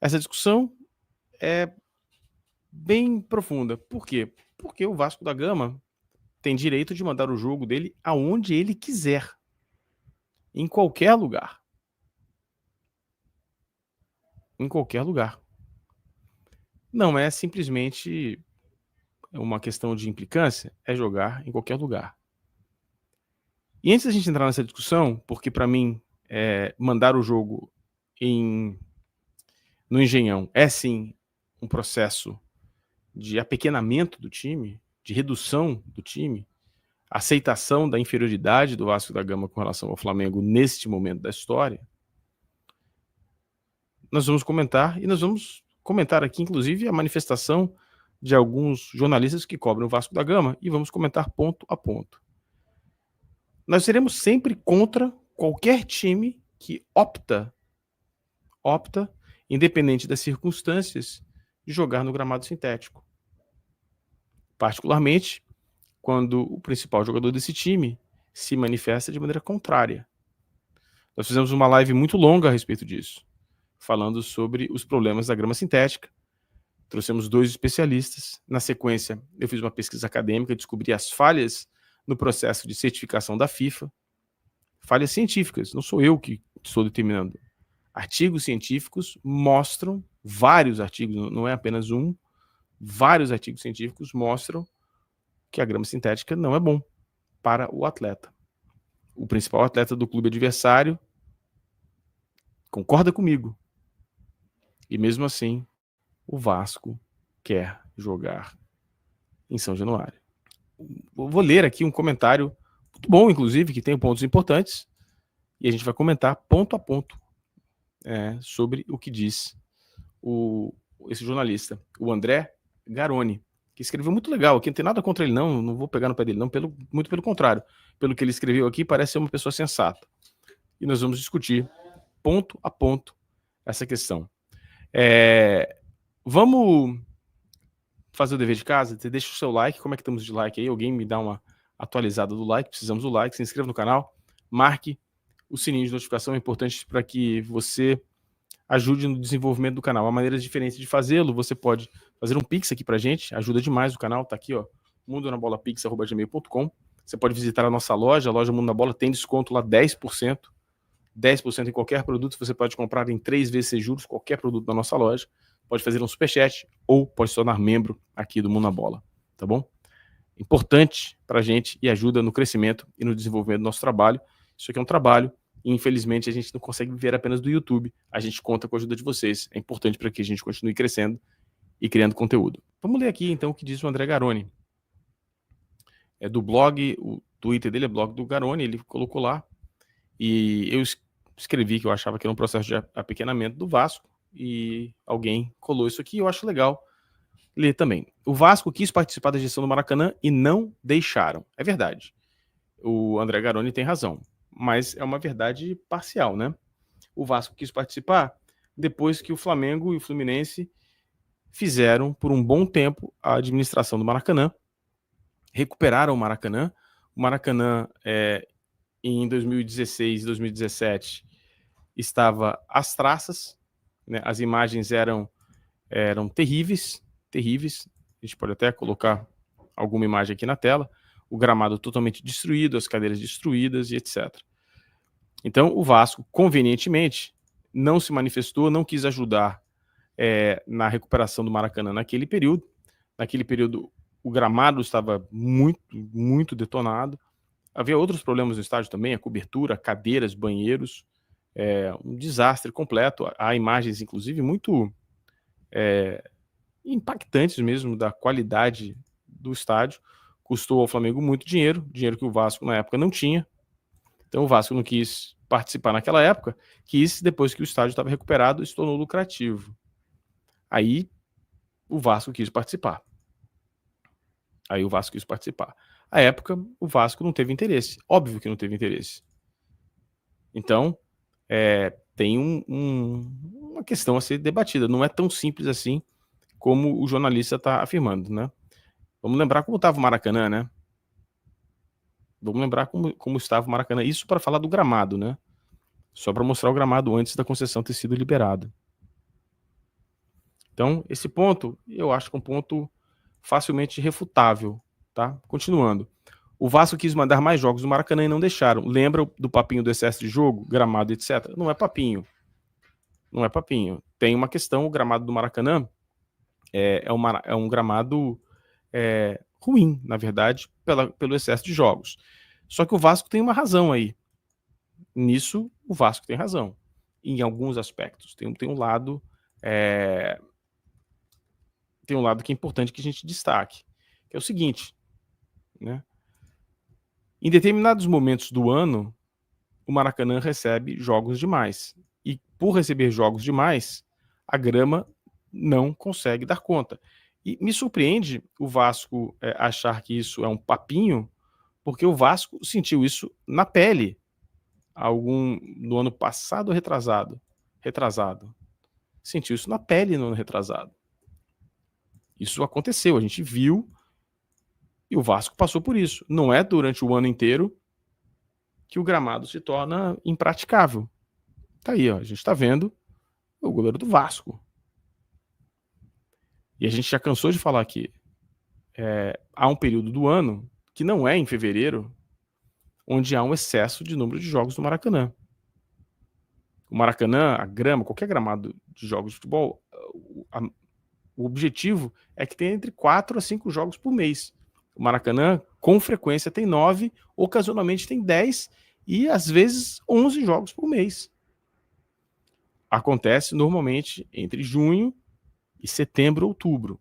Essa discussão é bem profunda. Por quê? Porque o Vasco da Gama tem direito de mandar o jogo dele aonde ele quiser, em qualquer lugar. Em qualquer lugar. Não é simplesmente uma questão de implicância, é jogar em qualquer lugar. E antes da gente entrar nessa discussão, porque para mim mandar o jogo no Engenhão é sim um processo de apequenamento do time, de redução do time, aceitação da inferioridade do Vasco da Gama com relação ao Flamengo neste momento da história, nós vamos comentar aqui, inclusive, a manifestação de alguns jornalistas que cobrem o Vasco da Gama e vamos comentar ponto a ponto. Nós seremos sempre contra qualquer time que opta, independente das circunstâncias, de jogar no gramado sintético. Particularmente quando o principal jogador desse time se manifesta de maneira contrária. Nós fizemos uma live muito longa a respeito disso, falando sobre os problemas da grama sintética. Trouxemos 2 especialistas. Na sequência, eu fiz uma pesquisa acadêmica, descobri as falhas no processo de certificação da FIFA. Falhas científicas, não sou eu que estou determinando. Artigos científicos mostram, vários artigos, não é apenas um, vários artigos científicos mostram que a grama sintética não é bom para o atleta. O principal atleta do clube adversário concorda comigo. E mesmo assim, o Vasco quer jogar em São Januário. Vou ler aqui um comentário muito bom, inclusive, que tem pontos importantes, e a gente vai comentar ponto a ponto sobre o que diz esse jornalista, o André Garoni, que escreveu muito legal aqui. Não tem nada contra ele, não vou pegar no pé dele, não, muito pelo contrário. Pelo que ele escreveu aqui, parece ser uma pessoa sensata. E nós vamos discutir ponto a ponto essa questão. Vamos fazer o dever de casa? Você deixa o seu like. Como é que estamos de like aí? Alguém me dá uma atualizada do like? Precisamos do like. Se inscreva no canal. Marque o sininho de notificação. É importante para que você ajude no desenvolvimento do canal. Há maneiras diferentes de fazê-lo. Você pode fazer um pix aqui pra gente. Ajuda demais o canal. Tá aqui, ó. mundonabolapix@gmail.com. Você pode visitar a nossa loja. A loja Mundo na Bola tem desconto lá 10%. 10% em qualquer produto. Você pode comprar em 3 vezes sem juros qualquer produto da nossa loja. Pode fazer um superchat ou pode se tornar membro aqui do Mundo na Bola, tá bom? Importante pra gente e ajuda no crescimento e no desenvolvimento do nosso trabalho. Isso aqui é um trabalho e infelizmente a gente não consegue viver apenas do YouTube. A gente conta com a ajuda de vocês. É importante para que a gente continue crescendo e criando conteúdo. Vamos ler aqui então o que diz o André Garoni. É do blog, o Twitter dele é blog do Garoni, ele colocou lá. E eu escrevi que eu achava que era um processo de apequenamento do Vasco e alguém colou isso aqui, eu acho legal ler também. O Vasco quis participar da gestão do Maracanã e não deixaram. É verdade. O André Garoni tem razão, mas é uma verdade parcial, né? O Vasco quis participar depois que o Flamengo e o Fluminense fizeram por um bom tempo a administração do Maracanã, recuperaram o Maracanã. O Maracanã em 2016 e 2017 estava às traças, né? As imagens eram terríveis. A gente pode até colocar alguma imagem aqui na tela. O gramado totalmente destruído, as cadeiras destruídas e etc. Então o Vasco, convenientemente, não se manifestou, não quis ajudar na recuperação do Maracanã naquele período. Naquele período o gramado estava muito detonado. Havia outros problemas no estádio também, a cobertura, cadeiras, banheiros, um desastre completo. Há imagens, inclusive, muito impactantes mesmo da qualidade do estádio. Custou ao Flamengo muito dinheiro que o Vasco na época não tinha. Então o Vasco não quis participar naquela época, quis depois que o estádio estava recuperado, se tornou lucrativo. Aí o Vasco quis participar. À época, o Vasco não teve interesse. Óbvio que não teve interesse. Então, tem uma questão a ser debatida. Não é tão simples assim como o jornalista está afirmando, né? Vamos lembrar como estava o Maracanã, né? Vamos lembrar como estava o Maracanã. Isso para falar do gramado, né? Só para mostrar o gramado antes da concessão ter sido liberada. Então, esse ponto, eu acho que é um ponto facilmente refutável, tá? Continuando. O Vasco quis mandar mais jogos no Maracanã e não deixaram. Lembra do papinho do excesso de jogo, gramado, etc? Não é papinho. Não é papinho. Tem uma questão, o gramado do Maracanã é um gramado ruim, na verdade, pelo excesso de jogos. Só que o Vasco tem uma razão aí. Nisso, o Vasco tem razão. Em alguns aspectos. Tem um lado que é importante que a gente destaque, que é o seguinte, né? Em determinados momentos do ano, o Maracanã recebe jogos demais. E por receber jogos demais, a grama não consegue dar conta. E me surpreende o Vasco achar que isso é um papinho, porque o Vasco sentiu isso na pele no ano passado ou retrasado. Sentiu isso na pele no ano retrasado. Isso aconteceu, a gente viu e o Vasco passou por isso. Não é durante o ano inteiro que o gramado se torna impraticável. Tá aí, ó, a gente tá vendo o goleiro do Vasco. E a gente já cansou de falar que há um período do ano, que não é em fevereiro, onde há um excesso de número de jogos no Maracanã. O Maracanã, a grama, qualquer gramado de jogos de futebol, o objetivo é que tenha entre 4 a 5 jogos por mês. O Maracanã, com frequência, tem 9, ocasionalmente tem 10 e às vezes 11 jogos por mês. Acontece normalmente entre junho e setembro, outubro,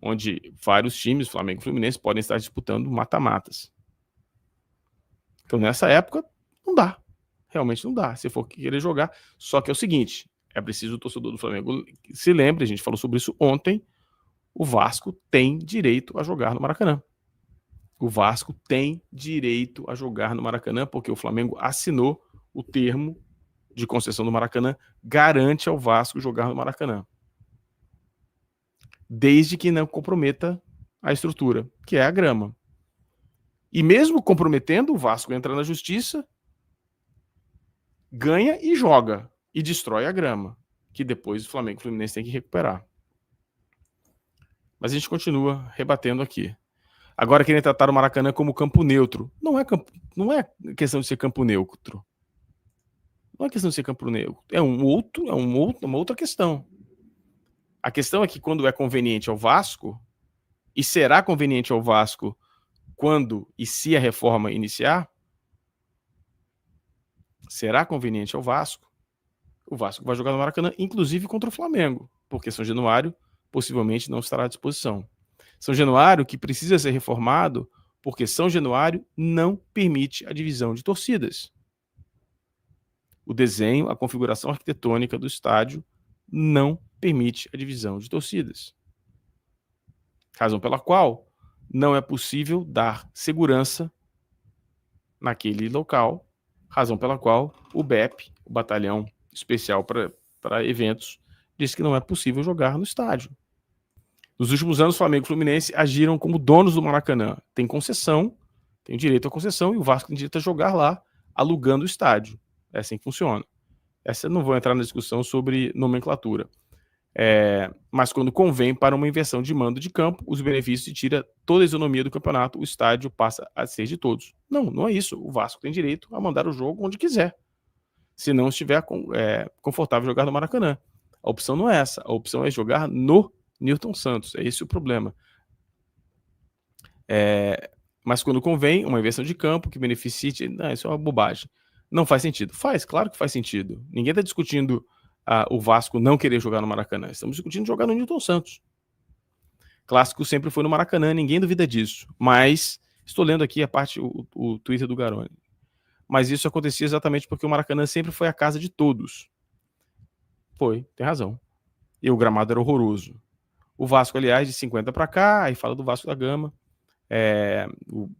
onde vários times, Flamengo e Fluminense, podem estar disputando mata-matas. Então, nessa época, não dá. Realmente não dá. Se for querer jogar, só que é o seguinte, é preciso o torcedor do Flamengo se lembre, a gente falou sobre isso ontem, o Vasco tem direito a jogar no Maracanã. O Vasco tem direito a jogar no Maracanã, porque o Flamengo assinou o termo de concessão do Maracanã, garante ao Vasco jogar no Maracanã. Desde que não comprometa a estrutura, que é a grama. E mesmo comprometendo, o Vasco entra na justiça, ganha e joga, e destrói a grama, que depois o Flamengo e o Fluminense tem que recuperar. Mas a gente continua rebatendo aqui. Agora querem tratar o Maracanã como campo neutro. Não é questão de ser campo neutro. Não é questão de ser campo neutro. É uma outra questão. A questão é que quando é conveniente ao Vasco, e será conveniente ao Vasco quando e se a reforma iniciar, será conveniente ao Vasco, o Vasco vai jogar no Maracanã, inclusive contra o Flamengo, porque São Januário possivelmente não estará à disposição. São Januário que precisa ser reformado porque São Januário não permite a divisão de torcidas. O desenho, a configuração arquitetônica do estádio não permite a divisão de torcidas. Razão pela qual não é possível dar segurança naquele local, razão pela qual o BEP, o Batalhão Especial para Eventos, disse que não é possível jogar no estádio. Nos últimos anos, Flamengo e Fluminense agiram como donos do Maracanã. Tem concessão, tem direito à concessão, e o Vasco tem direito a jogar lá, alugando o estádio. É assim que funciona. Essa eu não vou entrar na discussão sobre nomenclatura. Mas quando convém para uma inversão de mando de campo, os benefícios se tira toda a isonomia do campeonato, o estádio passa a ser de todos. Não é isso. O Vasco tem direito a mandar o jogo onde quiser, se não estiver confortável jogar no Maracanã. A opção não é essa. A opção é jogar no Newton Santos. É esse o problema. Mas quando convém, uma inversão de campo que beneficie... Não, isso é uma bobagem. Não faz sentido. Claro que faz sentido. Ninguém está discutindo o Vasco não querer jogar no Maracanã. Estamos discutindo jogar no Newton Santos. Clássico sempre foi no Maracanã, ninguém duvida disso. Mas, estou lendo aqui o Twitter do Garoni. Mas isso acontecia exatamente porque o Maracanã sempre foi a casa de todos. Tem razão. E o gramado era horroroso. O Vasco, aliás, de 50 para cá, aí fala do Vasco da Gama. O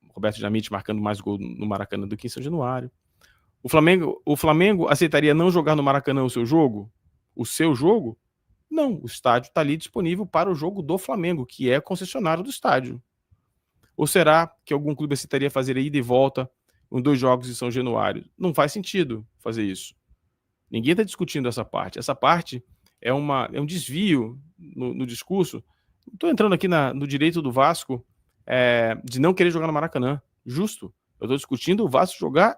Roberto Dinamite marcando mais gol no Maracanã do que em São Januário. O Flamengo aceitaria não jogar no Maracanã o seu jogo? O seu jogo? Não, o estádio está ali disponível para o jogo do Flamengo, que é concessionário do estádio. Ou será que algum clube aceitaria fazer ida e volta em 2 jogos em São Januário? Não faz sentido fazer isso. Ninguém está discutindo essa parte. Essa parte é um desvio no discurso. Estou entrando aqui no direito do Vasco de não querer jogar no Maracanã. Justo. Eu estou discutindo o Vasco jogar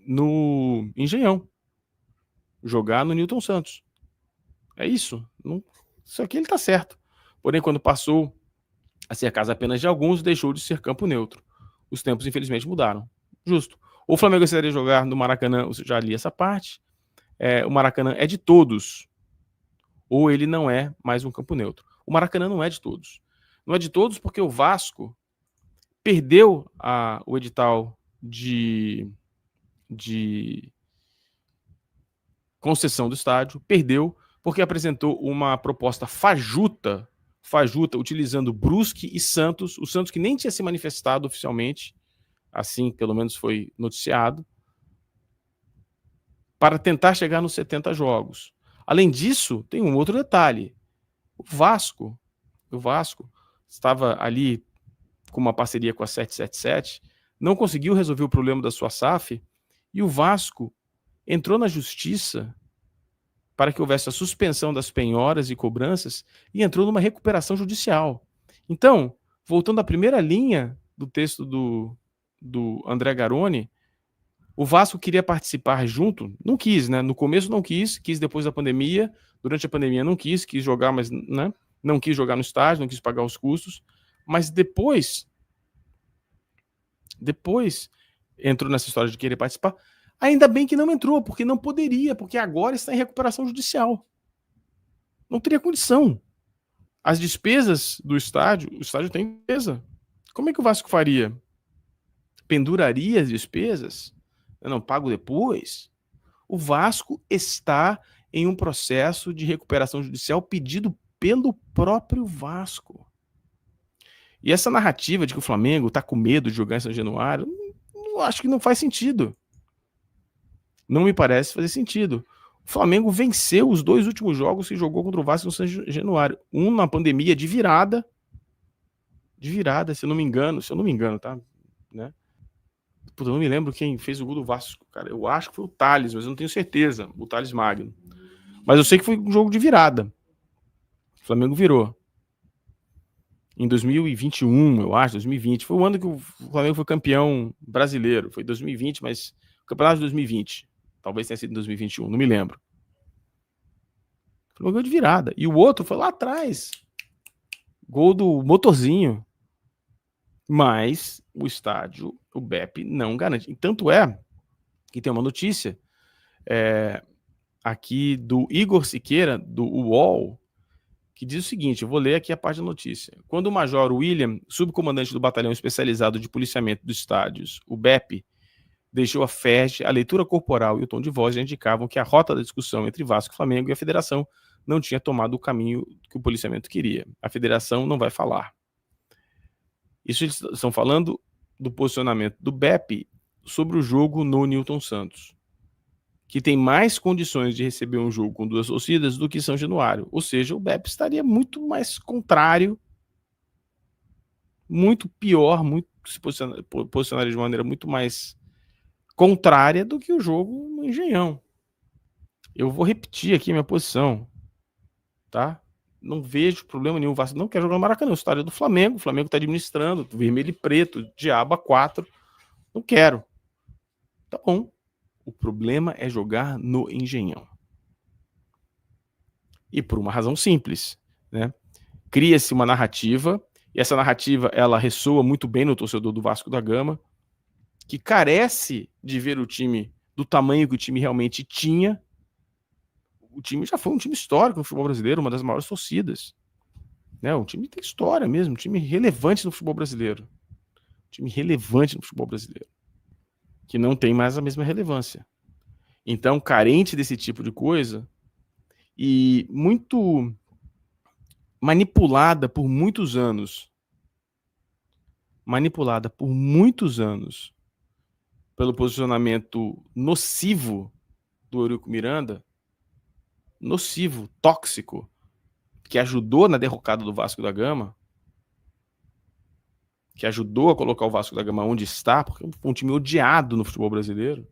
no Engenhão. Jogar no Newton Santos. É isso. Isso aqui ele está certo. Porém, quando passou a ser casa apenas de alguns, deixou de ser campo neutro. Os tempos, infelizmente, mudaram. Justo. O Flamengo gostaria de jogar no Maracanã, eu já li essa parte. O Maracanã é de todos. Ou ele não é mais um campo neutro. O Maracanã não é de todos. Não é de todos porque o Vasco perdeu o edital de concessão do estádio, perdeu porque apresentou uma proposta fajuta, utilizando Brusque e Santos, o Santos que nem tinha se manifestado oficialmente, assim pelo menos foi noticiado, para tentar chegar nos 70 jogos. Além disso, tem um outro detalhe. O Vasco estava ali com uma parceria com a 777, não conseguiu resolver o problema da sua SAF, e o Vasco entrou na justiça para que houvesse a suspensão das penhoras e cobranças e entrou numa recuperação judicial. Então, voltando à primeira linha do texto do André Garoni, o Vasco queria participar junto, não quis, né? No começo não quis depois da pandemia, durante a pandemia não quis jogar, mas né? Não quis jogar no estádio, não quis pagar os custos, mas depois entrou nessa história de querer participar. Ainda bem que não entrou, porque não poderia, porque agora está em recuperação judicial. Não teria condição. As despesas do estádio, o estádio tem despesa. Como é que o Vasco faria? Penduraria as despesas? Eu não pago depois? O Vasco está em um processo de recuperação judicial pedido pelo próprio Vasco. E essa narrativa de que o Flamengo está com medo de jogar em São Januário, eu acho que não faz sentido. Não me parece fazer sentido. O Flamengo venceu os 2 últimos jogos que jogou contra o Vasco no São Januário. Um na pandemia de virada, se eu não me engano, tá? Né? Puta, eu não me lembro quem fez o gol do Vasco, cara. Eu acho que foi o Thales, mas eu não tenho certeza. O Thales Magno. Mas eu sei que foi um jogo de virada. O Flamengo virou. Em 2021, eu acho, 2020. Foi o ano que o Flamengo foi campeão brasileiro. Foi 2020, mas o campeonato de 2020. Talvez tenha sido em 2021, não me lembro. Foi um gol de virada. E o outro foi lá atrás. Gol do Motorzinho. Mas o estádio, o BEP, não garante. E tanto é que tem uma notícia aqui do Igor Siqueira, do UOL, que diz o seguinte, eu vou ler aqui a parte da notícia. Quando o major William, subcomandante do Batalhão Especializado de Policiamento dos Estádios, o BEP, deixou a FERJ, a leitura corporal e o tom de voz já indicavam que a rota da discussão entre Vasco, Flamengo e a federação não tinha tomado o caminho que o policiamento queria. A federação não vai falar. Isso eles estão falando do posicionamento do BEP sobre o jogo no Newton Santos, que tem mais condições de receber um jogo com 2 torcidas do que São Januário. Ou seja, o BEP estaria muito mais contrário, muito pior, se posicionaria de maneira muito mais contrária do que o jogo no Engenhão. Eu vou repetir aqui a minha posição, tá? Não vejo problema nenhum. O Vasco não quer jogar no Maracanã. O estádio é do Flamengo. O Flamengo está administrando, vermelho e preto, diabo 4. Não quero. Tá bom. O problema é jogar no Engenhão. E por uma razão simples, né? Cria-se uma narrativa, e essa narrativa ela ressoa muito bem no torcedor do Vasco da Gama, que carece de ver o time do tamanho que o time realmente tinha. O time já foi um time histórico no futebol brasileiro, uma das maiores torcidas. Né? O time tem história mesmo, um time relevante no futebol brasileiro. Um time relevante no futebol brasileiro. Que não tem mais a mesma relevância. Então, carente desse tipo de coisa e muito manipulada por muitos anos pelo posicionamento nocivo do Eurico Miranda, nocivo, tóxico, que ajudou na derrocada do Vasco da Gama, que ajudou a colocar o Vasco da Gama onde está, porque foi um time odiado no futebol brasileiro.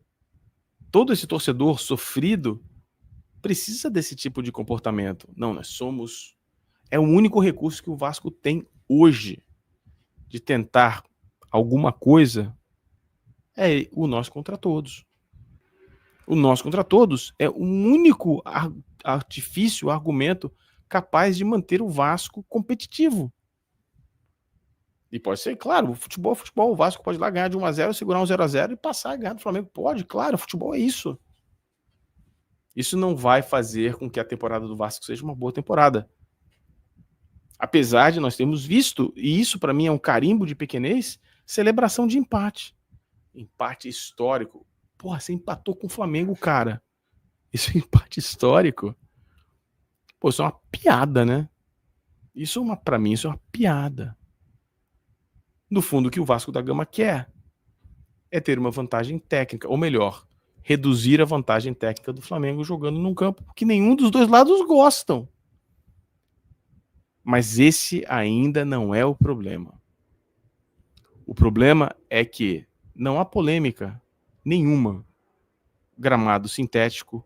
Todo esse torcedor sofrido precisa desse tipo de comportamento. Não, nós somos... É o único recurso que o Vasco tem hoje de tentar alguma coisa, é o nós contra todos. O nós contra todos é o único artifício, argumento capaz de manter o Vasco competitivo. E pode ser, claro, o futebol, o Vasco pode ir lá ganhar de 1-0, segurar um 0-0 e passar a ganhar do Flamengo. Pode, claro, o futebol é isso. Isso não vai fazer com que a temporada do Vasco seja uma boa temporada. Apesar de nós termos visto, e isso para mim é um carimbo de pequenez, celebração de empate. Empate histórico. Porra, você empatou com o Flamengo, cara. Isso é um empate histórico. Pô, isso é uma piada, né? Pra mim, isso é uma piada. No fundo, o que o Vasco da Gama quer é ter uma vantagem técnica, ou melhor, reduzir a vantagem técnica do Flamengo jogando num campo que nenhum dos dois lados gostam. Mas esse ainda não é o problema. O problema é que não há polêmica nenhuma. Gramado sintético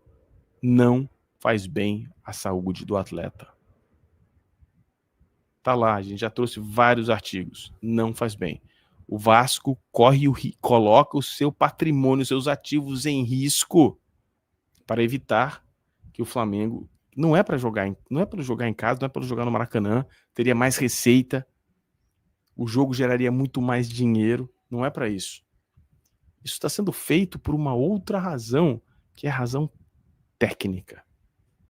não faz bem à saúde do atleta. Tá lá, a gente já trouxe vários artigos. Não faz bem. O Vasco coloca o seu patrimônio, seus ativos em risco para evitar que o Flamengo não é para jogar em casa, não é para jogar no Maracanã, teria mais receita, o jogo geraria muito mais dinheiro, não é para isso. Isso está sendo feito por uma outra razão, que é a razão técnica.